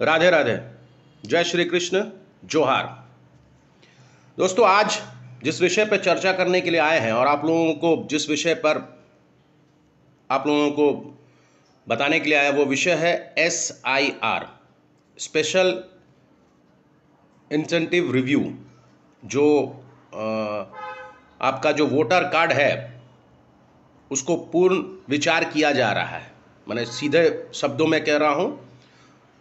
राधे राधे, जय श्री कृष्ण, जोहार। दोस्तों, आज जिस विषय पर चर्चा करने के लिए आए हैं और आप लोगों को जिस विषय पर आप लोगों को बताने के लिए आया वो विषय है SIR, स्पेशल इंसेंटिव रिव्यू। जो आपका जो वोटर कार्ड है उसको पूर्ण विचार किया जा रहा है। मैंने सीधे शब्दों में कह रहा हूँ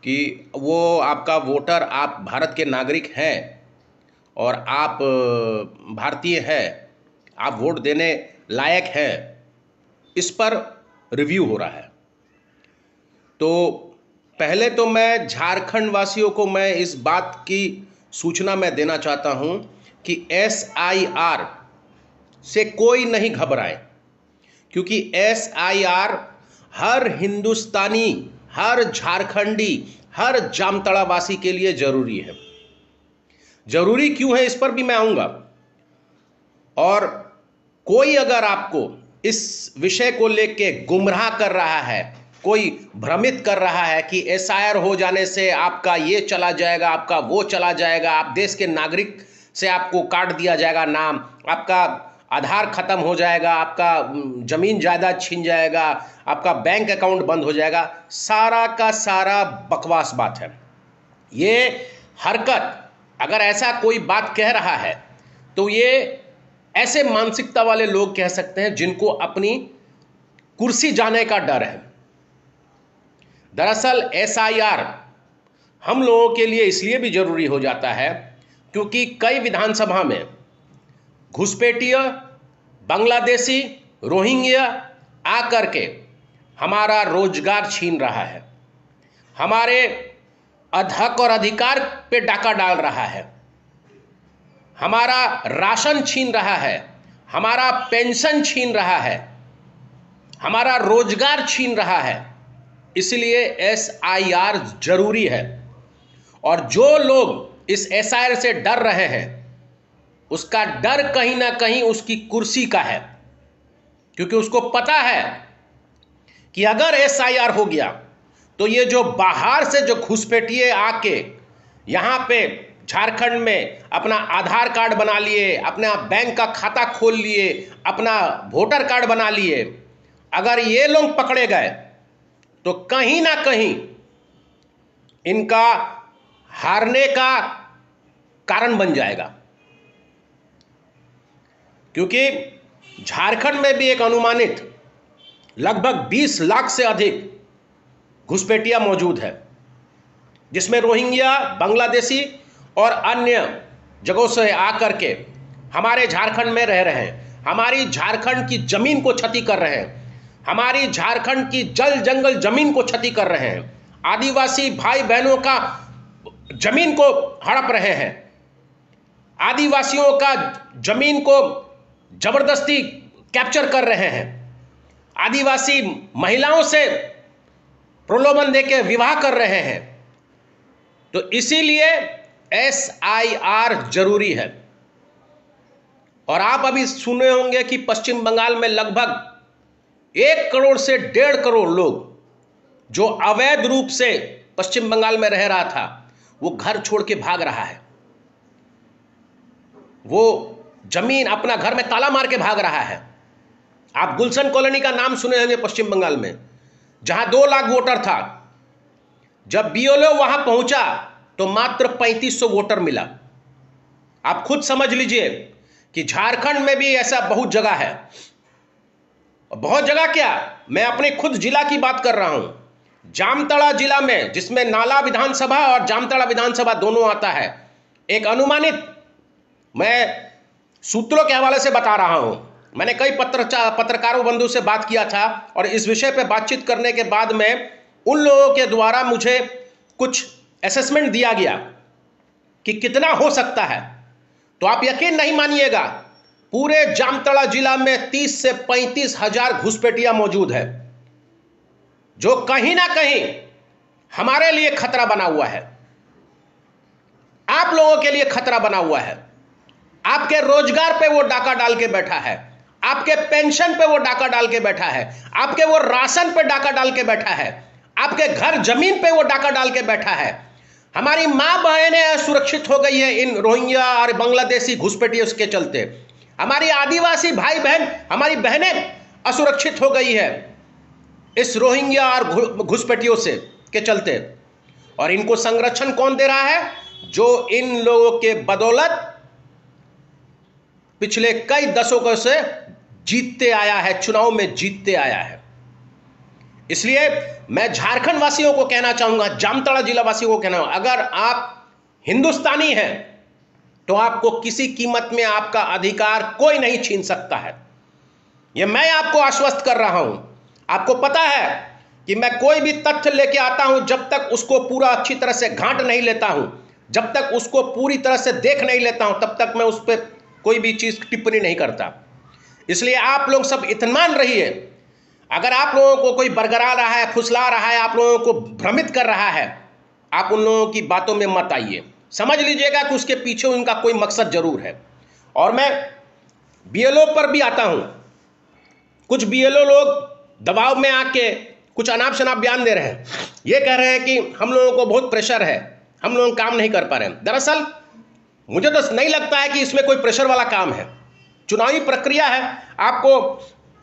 कि वो आपका वोटर, आप भारत के नागरिक हैं और आप भारतीय हैं, आप वोट देने लायक हैं, इस पर रिव्यू हो रहा है। तो पहले तो मैं झारखंड वासियों को मैं इस बात की सूचना मैं देना चाहता हूं कि SIR से कोई नहीं घबराए, क्योंकि SIR हर हिंदुस्तानी, हर झारखंडी, हर जामताड़ा वासी के लिए जरूरी है। जरूरी क्यों है इस पर भी मैं आऊंगा। और कोई अगर आपको इस विषय को लेके गुमराह कर रहा है, कोई भ्रमित कर रहा है कि SIR हो जाने से आपका ये चला जाएगा, आपका वो चला जाएगा, आप देश के नागरिक से आपको काट दिया जाएगा नाम, आपका आधार खत्म हो जाएगा, आपका जमीन जायदाद छीन जाएगा, आपका बैंक अकाउंट बंद हो जाएगा, सारा का सारा बकवास बात है। ये हरकत, अगर ऐसा कोई बात कह रहा है तो ये ऐसे मानसिकता वाले लोग कह सकते हैं जिनको अपनी कुर्सी जाने का डर है। दरअसल SIR हम लोगों के लिए इसलिए भी जरूरी हो जाता है क्योंकि कई विधानसभा में घुसपैठिया, बांग्लादेशी, रोहिंग्या आकर के हमारा रोजगार छीन रहा है, हमारे हक और अधिकार पे डाका डाल रहा है, हमारा राशन छीन रहा है, हमारा पेंशन छीन रहा है, हमारा रोजगार छीन रहा है। इसलिए SIR जरूरी है। और जो लोग इस SIR से डर रहे हैं, उसका डर कहीं ना कहीं उसकी कुर्सी का है, क्योंकि उसको पता है कि अगर SIR हो गया तो ये जो बाहर से जो घुसपैठिए आके यहां पे झारखंड में अपना आधार कार्ड बना लिए, अपना बैंक का खाता खोल लिए, अपना वोटर कार्ड बना लिए, अगर ये लोग पकड़े गए तो कहीं ना कहीं इनका हारने का कारण बन जाएगा। क्योंकि झारखंड में भी एक अनुमानित लगभग 20 लाख से अधिक घुसपैठिया मौजूद है, जिसमें रोहिंग्या, बांग्लादेशी और अन्य जगहों से आकर के हमारे झारखंड में रह रहे हैं, हमारी झारखंड की जमीन को क्षति कर रहे हैं, हमारी झारखंड की जल जंगल जमीन को क्षति कर रहे हैं, आदिवासी भाई बहनों का जमीन को हड़प रहे हैं, आदिवासियों का जमीन को जबरदस्ती कैप्चर कर रहे हैं, आदिवासी महिलाओं से प्रलोभन देके विवाह कर रहे हैं। तो इसीलिए SIR जरूरी है। और आप अभी सुने होंगे कि पश्चिम बंगाल में लगभग 1 करोड़ से 1.5 करोड़ लोग जो अवैध रूप से पश्चिम बंगाल में रह रहा था, वो घर छोड़ के भाग रहा है, वो जमीन, अपना घर में ताला मार के भाग रहा है। आप गुलशन कॉलोनी का नाम सुने होंगे पश्चिम बंगाल में, जहां 2 लाख वोटर था। जब BLO वहां पहुंचा तो मात्र 3500 वोटर मिला। आप खुद समझ लीजिए कि झारखंड में भी ऐसा बहुत जगह है। बहुत जगह क्या, मैं अपने खुद जिला की बात कर रहा हूं। जामताड़ा जिला में, जिसमें नाला विधानसभा और जामताड़ा विधानसभा दोनों आता है, एक अनुमानित, मैं सूत्रों के हवाले से बता रहा हूं, मैंने कई पत्रकारों बंधु से बात किया था और इस विषय पर बातचीत करने के बाद में उन लोगों के द्वारा मुझे कुछ असेसमेंट दिया गया कि कितना हो सकता है। तो आप यकीन नहीं मानिएगा, पूरे जामताड़ा जिला में 30 से 35 हजार घुसपैठिया मौजूद है, जो कहीं ना कहीं हमारे लिए खतरा बना हुआ है, आप लोगों के लिए खतरा बना हुआ है। आपके रोजगार पे वो डाका डाल के बैठा है, आपके पेंशन पे वो डाका डाल के बैठा है, आपके वो राशन पे डाका डाल के बैठा है, आपके घर जमीन पे वो डाका डाल के बैठा है। हमारी मां बहनें असुरक्षित हो गई है इन रोहिंग्या और बांग्लादेशी घुसपैठियों के चलते। हमारी आदिवासी भाई बहन, हमारी बहनें असुरक्षित हो गई है इस रोहिंग्या और घुसपैठियों से के चलते। और इनको संरक्षण कौन दे रहा है? जो इन लोगों के बदौलत पिछले कई दशकों से जीतते आया है, चुनाव में जीतते आया है। इसलिए मैं झारखंड वासियों को कहना चाहूंगा, जामताड़ा जिला वासियों को कहना, अगर आप हिंदुस्तानी हैं तो आपको किसी कीमत में आपका अधिकार कोई नहीं छीन सकता है। यह मैं आपको आश्वस्त कर रहा हूं। आपको पता है कि मैं कोई भी तथ्य लेके आता हूं, जब तक उसको पूरा अच्छी तरह से घांट नहीं लेता हूं, जब तक उसको पूरी तरह से देख नहीं लेता हूं, तब तक मैं उस पर कोई भी चीज टिप्पणी नहीं करता। इसलिए आप लोग सब इत्मीनान रहिए। अगर आप लोगों को कोई बरगरा रहा है, फुसला रहा है, आप लोगों को भ्रमित कर रहा है, आप उन लोगों की बातों में मत आइए। समझ लीजिएगा कि उसके पीछे उनका कोई मकसद जरूर है। और मैं बीएलओ पर भी आता हूं। कुछ बीएलओ लोग दबाव में आके कुछ अनाप शनाप बयान दे रहे हैं। ये कह रहे हैं कि हम लोगों को बहुत प्रेशर है, हम लोग काम नहीं कर पा रहे हैं। दरअसल मुझे तो नहीं लगता है कि इसमें कोई प्रेशर वाला काम है। चुनावी प्रक्रिया है, आपको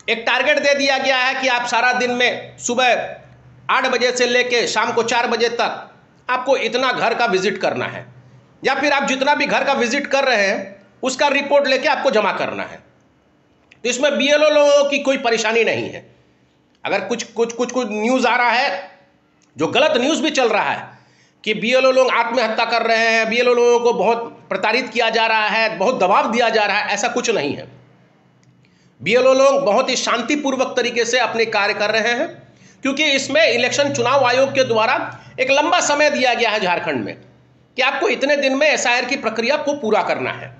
एक टारगेट दे दिया गया है कि आप सारा दिन में सुबह 8 बजे से लेके शाम को 4 बजे तक आपको इतना घर का विजिट करना है, या फिर आप जितना भी घर का विजिट कर रहे हैं उसका रिपोर्ट लेके आपको जमा करना है। तो इसमें बीएलओ लोगों की कोई परेशानी नहीं है। अगर कुछ न्यूज़ आ रहा है, जो गलत न्यूज़ भी चल रहा है कि बीएलओ लोग आत्महत्या कर रहे हैं, बीएलओ लोगों को बहुत प्रताड़ित किया जा रहा है, बहुत दबाव दिया जा रहा है, ऐसा कुछ नहीं है। बीएलओ लोग बहुत ही शांतिपूर्वक तरीके से अपने कार्य कर रहे हैं, क्योंकि इसमें इलेक्शन चुनाव आयोग के द्वारा एक लंबा समय दिया गया है झारखंड में कि आपको इतने दिन में एसआईआर की प्रक्रिया को पूरा करना है।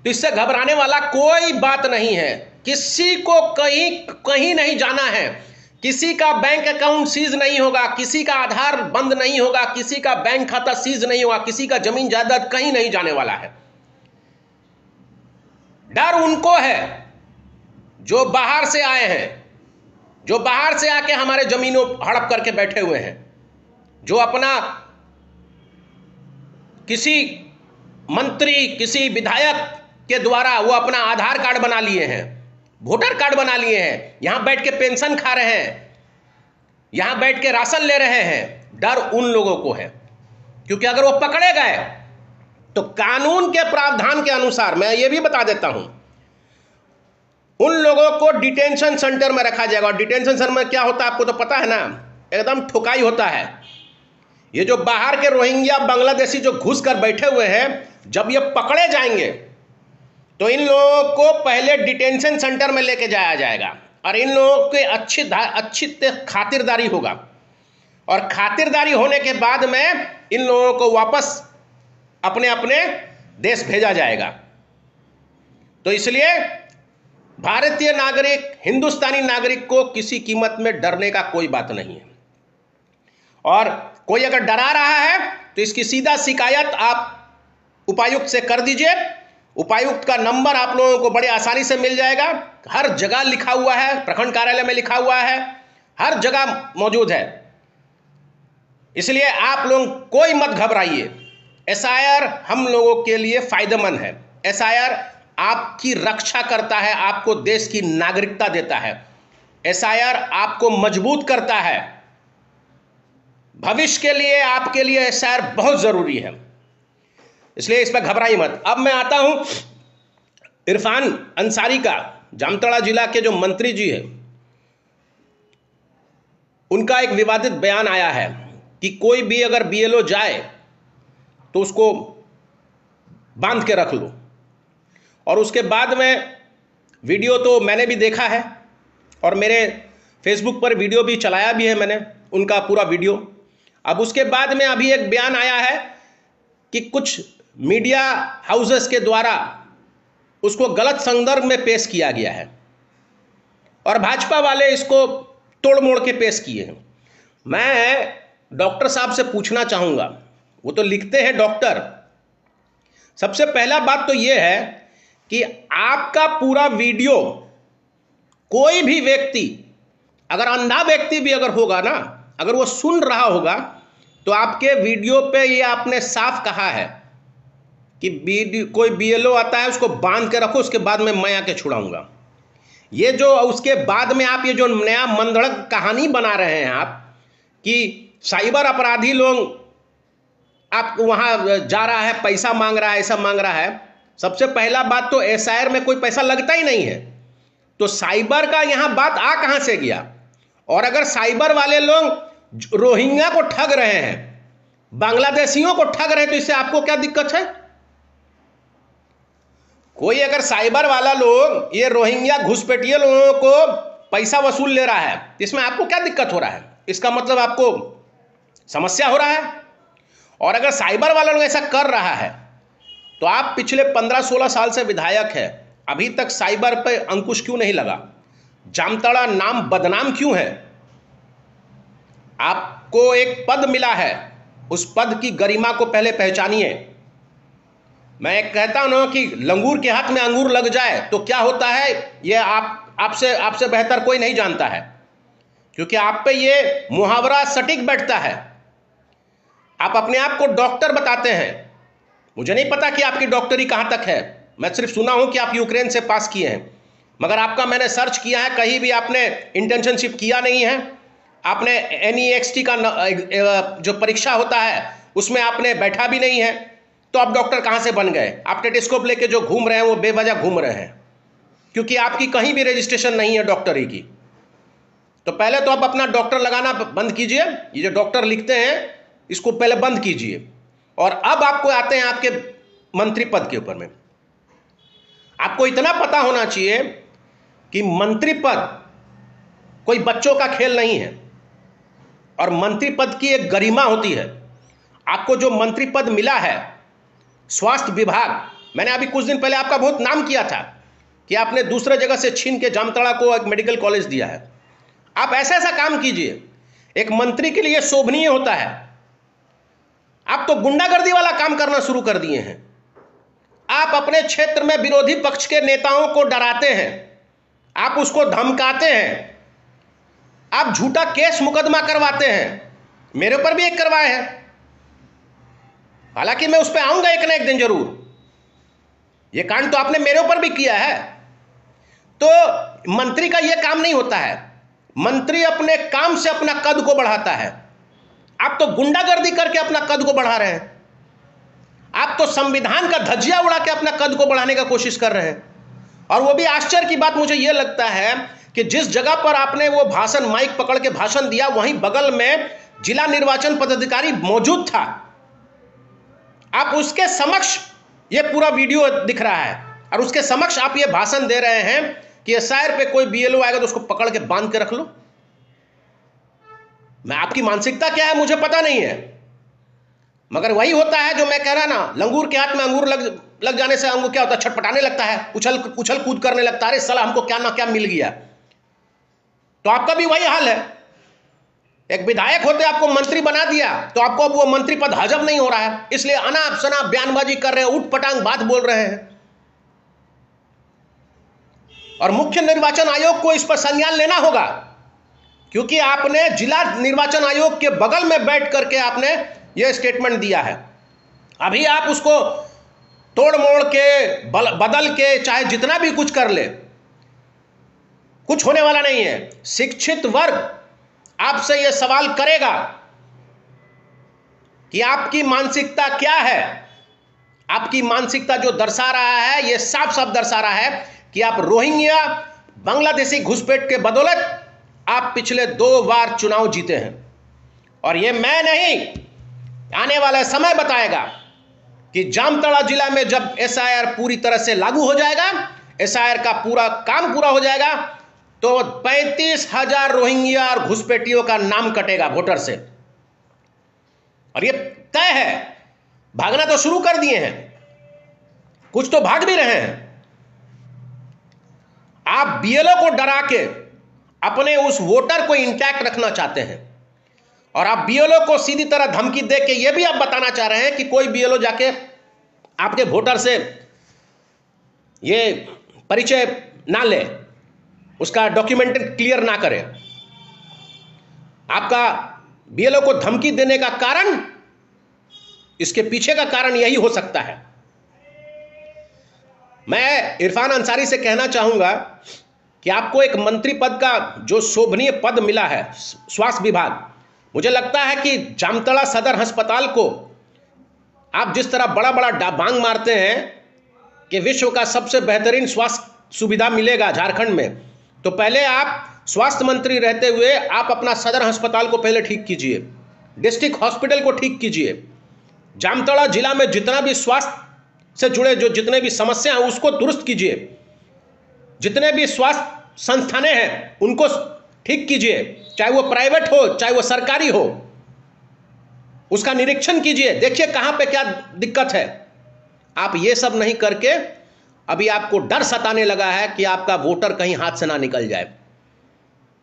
तो इससे घबराने वाला कोई बात नहीं है। किसी को कहीं नहीं जाना है। किसी का बैंक अकाउंट सीज नहीं होगा, किसी का आधार बंद नहीं होगा, किसी का बैंक खाता सीज नहीं होगा, किसी का जमीन जायदाद कहीं नहीं जाने वाला है। डर उनको है जो बाहर से आए हैं, जो बाहर से आके हमारे जमीनों हड़प करके बैठे हुए हैं, जो अपना किसी मंत्री, किसी विधायक के द्वारा वो अपना आधार कार्ड बना लिए हैं, वोटर कार्ड बना लिए हैं, यहां बैठ के पेंशन खा रहे हैं, यहां बैठ के राशन ले रहे हैं। डर उन लोगों को है, क्योंकि अगर वो पकड़े गए तो कानून के प्रावधान के अनुसार, मैं ये भी बता देता हूं, उन लोगों को डिटेंशन सेंटर में रखा जाएगा। और डिटेंशन सेंटर में क्या होता है आपको तो पता है ना, एकदम ठुकाई होता है। ये जो बाहर के रोहिंग्या बांग्लादेशी जो घुस कर बैठे हुए हैं, जब ये पकड़े जाएंगे तो इन लोगों को पहले डिटेंशन सेंटर में लेके जाया जाएगा और इन लोगों की अच्छी खातिरदारी होगा। और खातिरदारी होने के बाद में इन लोगों को वापस अपने अपने देश भेजा जाएगा। तो इसलिए भारतीय नागरिक, हिंदुस्तानी नागरिक को किसी कीमत में डरने का कोई बात नहीं है। और कोई अगर डरा रहा है तो इसकी सीधा शिकायत आप उपायुक्त से कर दीजिए। उपायुक्त का नंबर आप लोगों को बड़े आसानी से मिल जाएगा। हर जगह लिखा हुआ है, प्रखंड कार्यालय में लिखा हुआ है, हर जगह मौजूद है। इसलिए आप लोग कोई मत घबराइए। एसआईआर हम लोगों के लिए फायदेमंद है। एसआईआर आपकी रक्षा करता है, आपको देश की नागरिकता देता है। एसआईआर आपको मजबूत करता है। भविष्य के लिए आपके लिए एसआईआर बहुत जरूरी है, इसलिए इस पर घबराइए मत। अब मैं आता हूं इरफान अंसारी का, जामताड़ा जिला के जो मंत्री जी हैं, उनका एक विवादित बयान आया है कि कोई भी अगर बीएलओ जाए तो उसको बांध के रख लो। और उसके बाद में वीडियो तो मैंने भी देखा है और मेरे फेसबुक पर वीडियो भी चलाया भी है मैंने, उनका पूरा वीडियो। अब उसके बाद में अभी एक बयान आया है कि कुछ मीडिया हाउसेस के द्वारा उसको गलत संदर्भ में पेश किया गया है और भाजपा वाले इसको तोड़ मोड़ के पेश किए हैं। मैं डॉक्टर साहब से पूछना चाहूँगा, वो तो लिखते हैं डॉक्टर। सबसे पहला बात तो ये है कि आपका पूरा वीडियो कोई भी व्यक्ति, अगर अंधा व्यक्ति भी अगर होगा ना, अगर वो सुन रहा होगा तो आपके वीडियो पे ये आपने साफ कहा है कि कोई बीएलओ आता है उसको बांध के रखो, उसके बाद में मैं आके छुड़ाऊंगा। ये जो उसके बाद में आप ये जो नया मंदड़क कहानी बना रहे हैं आप कि साइबर अपराधी लोग आप वहां जा रहा है, पैसा मांग रहा है, ऐसा मांग रहा है। सबसे पहला बात तो एसआईआर में कोई पैसा लगता ही नहीं है, तो साइबर का यहां बात आ कहां से गया? और अगर साइबर वाले लोग रोहिंग्या को ठग रहे हैं, बांग्लादेशियों को ठग रहे हैं, तो इससे आपको क्या दिक्कत है? कोई अगर साइबर वाला लोग ये रोहिंग्या घुसपैठिए लोगों को पैसा वसूल ले रहा है, इसमें आपको क्या दिक्कत हो रहा है? इसका मतलब आपको समस्या हो रहा है। और अगर साइबर वाला लोग ऐसा कर रहा है तो आप पिछले 15-16 साल से विधायक है, अभी तक साइबर पे अंकुश क्यों नहीं लगा? जामताड़ा नाम बदनाम क्यों है? आपको एक पद मिला है, उस पद की गरिमा को पहले पहचानिए। मैं कहता हूं ना कि लंगूर के हाथ में अंगूर लग जाए तो क्या होता है, ये आपसे बेहतर कोई नहीं जानता है, क्योंकि आप पे ये मुहावरा सटीक बैठता है। आप अपने आप को डॉक्टर बताते हैं, मुझे नहीं पता कि आपकी डॉक्टरी कहां तक है। मैं सिर्फ सुना हूं कि आप यूक्रेन से पास किए हैं, मगर आपका मैंने सर्च किया है, कहीं भी आपने इंटर्नशिप किया नहीं है। आपने NEXT का जो परीक्षा होता है उसमें आपने बैठा भी नहीं है, तो आप डॉक्टर कहां से बन गए? आप टेलीस्कोप लेके जो घूम रहे हैं वो बेवजह घूम रहे हैं, क्योंकि आपकी कहीं भी रजिस्ट्रेशन नहीं है डॉक्टरी की। तो पहले तो आप अपना डॉक्टर लगाना बंद कीजिए, ये जो डॉक्टर लिखते हैं इसको पहले बंद कीजिए। और अब आपको आते हैं आपके मंत्री पद के ऊपर में। आपको इतना पता होना चाहिए कि मंत्री पद कोई बच्चों का खेल नहीं है, और मंत्री पद की एक गरिमा होती है। आपको जो मंत्री पद मिला है, स्वास्थ्य विभाग, मैंने अभी कुछ दिन पहले आपका बहुत नाम किया था कि आपने दूसरे जगह से छीन के जामताड़ा को एक मेडिकल कॉलेज दिया है। आप ऐसा ऐसा काम कीजिए, एक मंत्री के लिए शोभनीय होता है। आप तो गुंडागर्दी वाला काम करना शुरू कर दिए हैं। आप अपने क्षेत्र में विरोधी पक्ष के नेताओं को डराते हैं, आप उसको धमकाते हैं, आप झूठा केस मुकदमा करवाते हैं। मेरे ऊपर भी एक करवाए हैं, हालांकि मैं उस पर आऊंगा एक ना एक दिन जरूर। यह कांड तो आपने मेरे ऊपर भी किया है। तो मंत्री का यह काम नहीं होता है, मंत्री अपने काम से अपना कद को बढ़ाता है। आप तो गुंडागर्दी करके अपना कद को बढ़ा रहे हैं, आप तो संविधान का धज्जिया उड़ा के अपना कद को बढ़ाने का कोशिश कर रहे हैं। और वो भी आश्चर्य की बात मुझे यह लगता है कि जिस जगह पर आपने वो भाषण माइक पकड़ के भाषण दिया, वहीं बगल में जिला निर्वाचन पदाधिकारी मौजूद था। आप उसके समक्ष ये पूरा वीडियो दिख रहा है और उसके समक्ष आप ये भाषण दे रहे हैं कि एसआईआर पे कोई बीएलओ आएगा तो उसको पकड़ के बांध के रख लो। मैं आपकी मानसिकता क्या है मुझे पता नहीं है, मगर वही होता है जो मैं कह रहा ना, लंगूर के हाथ में अंगूर लग जाने से अंगूर क्या होता है, छटपटाने लगता है, उछल कूद करने लगता है, अरे साला हमको क्या ना क्या मिल गया। तो आपका भी वही हाल है। एक विधायक होते आपको मंत्री बना दिया तो आपको अब वो मंत्री पद हजम नहीं हो रहा है, इसलिए अनाप शनाप बयानबाजी कर रहे हैं, उठ पटांग बात बोल रहे हैं। और मुख्य निर्वाचन आयोग को इस पर संज्ञान लेना होगा, क्योंकि आपने जिला निर्वाचन आयोग के बगल में बैठ करके आपने यह स्टेटमेंट दिया है। अभी आप उसको तोड़ मोड़ के बदल के चाहे जितना भी कुछ कर ले, कुछ होने वाला नहीं है। शिक्षित वर्ग आपसे यह सवाल करेगा कि आपकी मानसिकता क्या है। आपकी मानसिकता जो दर्शा रहा है, यह साफ साफ दर्शा रहा है कि आप रोहिंग्या बांग्लादेशी घुसपैठ के बदौलत आप पिछले 2 बार चुनाव जीते हैं। और यह मैं नहीं, आने वाला समय बताएगा कि जामताड़ा जिला में जब एसआईआर पूरी तरह से लागू हो जाएगा, एसआईआर का पूरा काम पूरा हो जाएगा, तो 35,000 रोहिंग्या और घुसपैठियों का नाम कटेगा वोटर से। और यह तय है। भागना तो शुरू कर दिए हैं, कुछ तो भाग भी रहे हैं। आप बीएलओ को डरा के अपने उस वोटर को इंटैक्ट रखना चाहते हैं, और आप बीएलओ को सीधी तरह धमकी दे के यह भी आप बताना चाह रहे हैं कि कोई बीएलओ जाके आपके वोटर से ये परिचय ना ले, उसका डॉक्यूमेंट क्लियर ना करे। आपका बीएलओ को धमकी देने का कारण, इसके पीछे का कारण यही हो सकता है। मैं इरफान अंसारी से कहना चाहूंगा कि आपको एक मंत्री पद का जो शोभनीय पद मिला है, स्वास्थ्य विभाग, मुझे लगता है कि जामताड़ा सदर अस्पताल को आप जिस तरह बड़ा बड़ा बांग मारते हैं कि विश्व का सबसे बेहतरीन स्वास्थ्य सुविधा मिलेगा झारखंड में, तो पहले आप स्वास्थ्य मंत्री रहते हुए आप अपना सदर अस्पताल को पहले ठीक कीजिए, डिस्ट्रिक्ट हॉस्पिटल को ठीक कीजिए, जामताड़ा जिला में जितना भी स्वास्थ्य से जुड़े जो जितने भी समस्या हैं उसको दुरुस्त कीजिए, जितने भी स्वास्थ्य संस्थानें हैं उनको ठीक कीजिए, चाहे वो प्राइवेट हो चाहे वो सरकारी हो, उसका निरीक्षण कीजिए, देखिए कहां पे क्या दिक्कत है। आप ये सब नहीं करके अभी आपको डर सताने लगा है कि आपका वोटर कहीं हाथ से ना निकल जाए,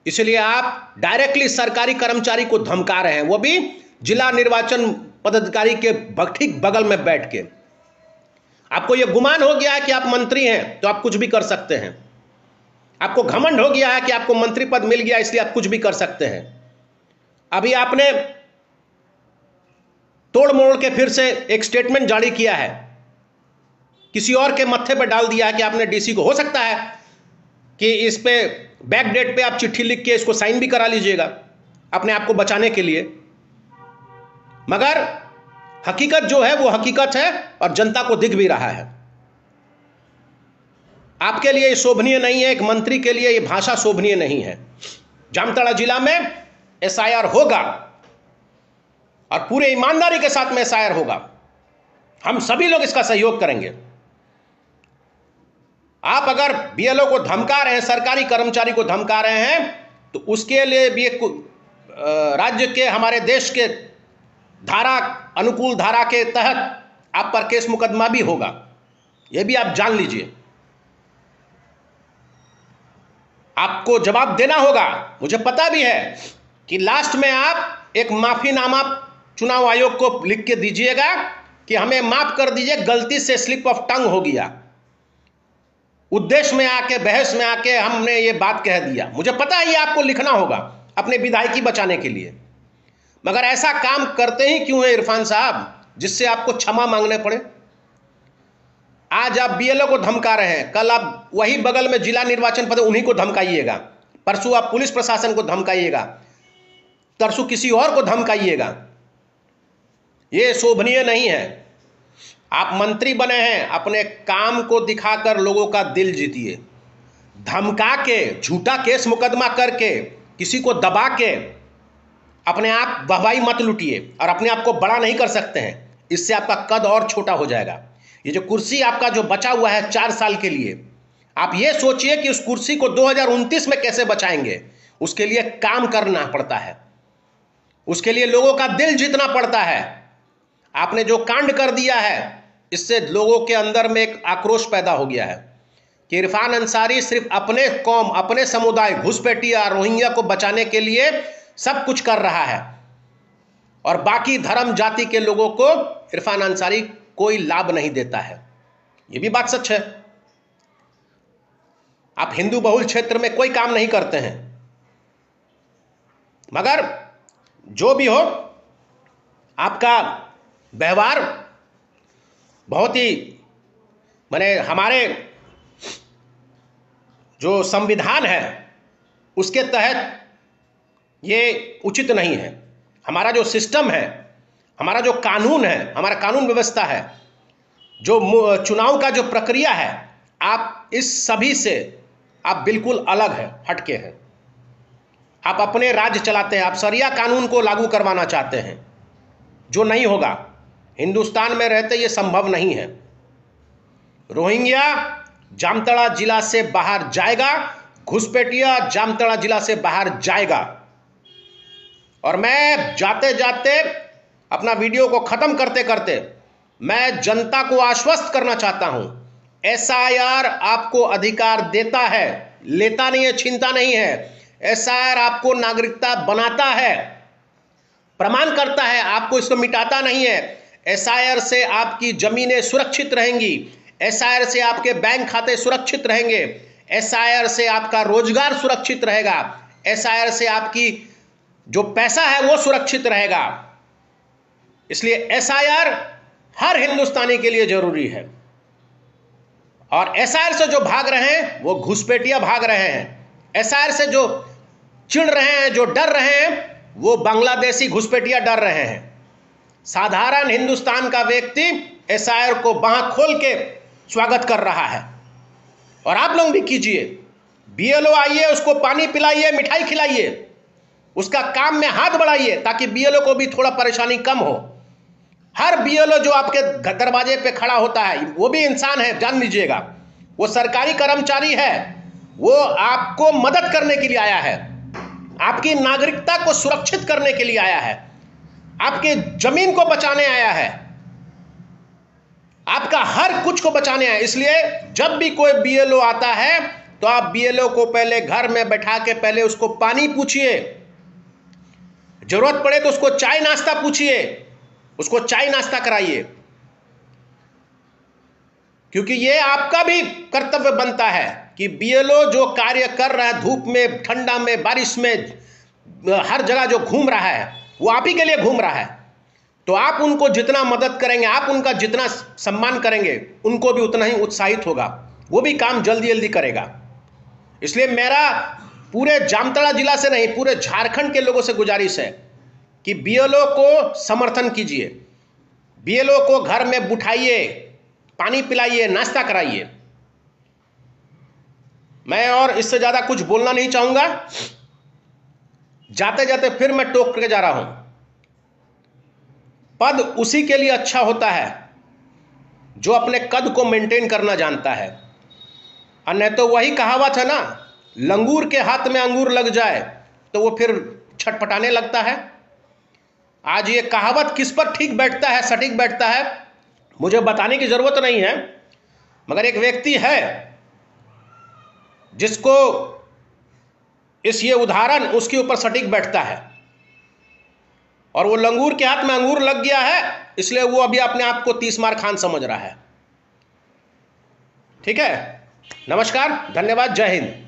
इसलिए आप डायरेक्टली सरकारी कर्मचारी को धमका रहे हैं, वो भी जिला निर्वाचन पदाधिकारी के ठीक बगल में बैठ के। आपको यह गुमान हो गया है कि आप मंत्री हैं तो आप कुछ भी कर सकते हैं, आपको घमंड हो गया है कि आपको मंत्री पद मिल गया इसलिए आप कुछ भी कर सकते हैं। अभी आपने तोड़ मोड़ के फिर से एक स्टेटमेंट जारी किया है, किसी और के मत्थे पर डाल दिया है कि आपने डीसी को, हो सकता है कि इस पे बैक डेट पे आप चिट्ठी लिख के इसको साइन भी करा लीजिएगा अपने आप को बचाने के लिए, मगर हकीकत जो है वो हकीकत है और जनता को दिख भी रहा है। आपके लिए ये शोभनीय नहीं है, एक मंत्री के लिए ये भाषा शोभनीय नहीं है। जामताड़ा जिला में एसआईआर होगा और पूरे ईमानदारी के साथ में एसआईआर होगा, हम सभी लोग इसका सहयोग करेंगे। आप अगर बीएलओ को धमका रहे हैं, सरकारी कर्मचारी को धमका रहे हैं, तो उसके लिए भी एक राज्य के हमारे देश के धारा अनुकूल धारा के तहत आप पर केस मुकदमा भी होगा, यह भी आप जान लीजिए। आपको जवाब देना होगा। मुझे पता भी है कि लास्ट में आप एक माफीनामा चुनाव आयोग को लिख के दीजिएगा कि हमें माफ कर दीजिए, गलती से स्लिप ऑफ टंग हो गया, उद्देश्य में आके बहस में आके हमने ये बात कह दिया। मुझे पता है ये आपको लिखना होगा अपने विधायकी बचाने के लिए, मगर ऐसा काम करते ही क्यों है इरफान साहब जिससे आपको क्षमा मांगने पड़े। आज आप बीएलओ को धमका रहे हैं, कल आप वही बगल में जिला निर्वाचन पद उन्हीं को धमकाइएगा, परसों आप पुलिस प्रशासन को धमकाइएगा, तरसों किसी और को धमकाइएगा। यह शोभनीय नहीं है। आप मंत्री बने हैं, अपने काम को दिखाकर लोगों का दिल जीतिए। धमका के, झूठा केस मुकदमा करके, किसी को दबा के अपने आप वाहवाही मत लूटिए और अपने आप को बड़ा नहीं कर सकते हैं, इससे आपका कद और छोटा हो जाएगा। ये जो कुर्सी आपका जो बचा हुआ है 4 साल के लिए, आप ये सोचिए कि उस कुर्सी को 2029 में कैसे बचाएंगे। उसके लिए काम करना पड़ता है, उसके लिए लोगों का दिल जीतना पड़ता है। आपने जो कांड कर दिया है इससे लोगों के अंदर में एक आक्रोश पैदा हो गया है कि इरफान अंसारी सिर्फ अपने कौम, अपने समुदाय, घुसपैठिया रोहिंग्या को बचाने के लिए सब कुछ कर रहा है और बाकी धर्म जाति के लोगों को इरफान अंसारी कोई लाभ नहीं देता है। यह भी बात सच है। आप हिंदू बहुल क्षेत्र में कोई काम नहीं करते हैं, मगर जो भी हो आपका व्यवहार बहुत ही हमारे जो संविधान है उसके तहत ये उचित नहीं है। हमारा जो सिस्टम है, हमारा जो कानून है, हमारा कानून व्यवस्था है, जो चुनाव का जो प्रक्रिया है, आप इस सभी से आप बिल्कुल अलग है, हटके हैं। आप अपने राज्य चलाते हैं, आप शरिया कानून को लागू करवाना चाहते हैं, जो नहीं होगा। हिंदुस्तान में रहते ये संभव नहीं है। रोहिंग्या जामताड़ा जिला से बाहर जाएगा, घुसपैठिया जामताड़ा जिला से बाहर जाएगा। और मैं जाते जाते अपना वीडियो को खत्म करते करते मैं जनता को आश्वस्त करना चाहता हूं, एसआईआर आपको अधिकार देता है, लेता नहीं है, छीनता नहीं है। एसआईआर आपको नागरिकता बनाता है, प्रमाण करता है, आपको इसको मिटाता नहीं है। एसआईआर से आपकी जमीनें सुरक्षित रहेंगी, एसआईआर से आपके बैंक खाते सुरक्षित रहेंगे, एसआईआर से आपका रोजगार सुरक्षित रहेगा, एसआईआर से आपकी जो पैसा है वो सुरक्षित रहेगा। इसलिए एसआईआर हर हिंदुस्तानी के लिए जरूरी है। और एसआईआर से जो भाग रहे हैं वो घुसपैठिया भाग रहे हैं। एसआईआर से जो चिढ़ रहे हैं, जो डर रहे हैं, वो बांग्लादेशी घुसपैठिया डर रहे हैं। साधारण हिंदुस्तान का व्यक्ति एसआईआर को बांह खोल के स्वागत कर रहा है। और आप लोग भी कीजिए। बीएलओ आइए, उसको पानी पिलाइए, मिठाई खिलाइए, उसका काम में हाथ बढ़ाइए ताकि बीएलओ को भी थोड़ा परेशानी कम हो। हर बीएलओ जो आपके दरवाजे पे खड़ा होता है वो भी इंसान है, जान लीजिएगा। वो सरकारी कर्मचारी है, वो आपको मदद करने के लिए आया है, आपकी नागरिकता को सुरक्षित करने के लिए आया है, आपकी जमीन को बचाने आया है, आपका हर कुछ को बचाने आया है। इसलिए जब भी कोई बीएलओ आता है तो आप बीएलओ को पहले घर में बैठा के पहले उसको पानी पूछिए, जरूरत पड़े तो उसको चाय नाश्ता पूछिए, उसको चाय नाश्ता कराइए, क्योंकि ये आपका भी कर्तव्य बनता है कि बीएलओ जो कार्य कर रहा है, धूप में, ठंडा में, बारिश में, हर जगह जो घूम रहा है वो आप ही के लिए घूम रहा है। तो आप उनको जितना मदद करेंगे, आप उनका जितना सम्मान करेंगे, उनको भी उतना ही उत्साहित होगा, वो भी काम जल्दी जल्दी करेगा। इसलिए मेरा पूरे जामताड़ा जिला से नहीं, पूरे झारखंड के लोगों से गुजारिश है कि बीएलओ को समर्थन कीजिए, बीएलओ को घर में बिठाइए, पानी पिलाइए, नाश्ता कराइए। मैं और इससे ज्यादा कुछ बोलना नहीं चाहूंगा। जाते जाते फिर मैं टोक के जा रहा हूं, पद उसी के लिए अच्छा होता है जो अपने कद को मेंटेन करना जानता है। और नहीं तो वही कहावत है ना, लंगूर के हाथ में अंगूर लग जाए तो वो फिर छटपटाने लगता है। आज ये कहावत किस पर ठीक बैठता है, सटीक बैठता है, मुझे बताने की जरूरत नहीं है, मगर एक व्यक्ति है जिसको ये उदाहरण उसके ऊपर सटीक बैठता है। और वो लंगूर के हाथ में अंगूर लग गया है, इसलिए वो अभी अपने आप को 30 मार खान समझ रहा है। ठीक है, नमस्कार, धन्यवाद, जय हिंद।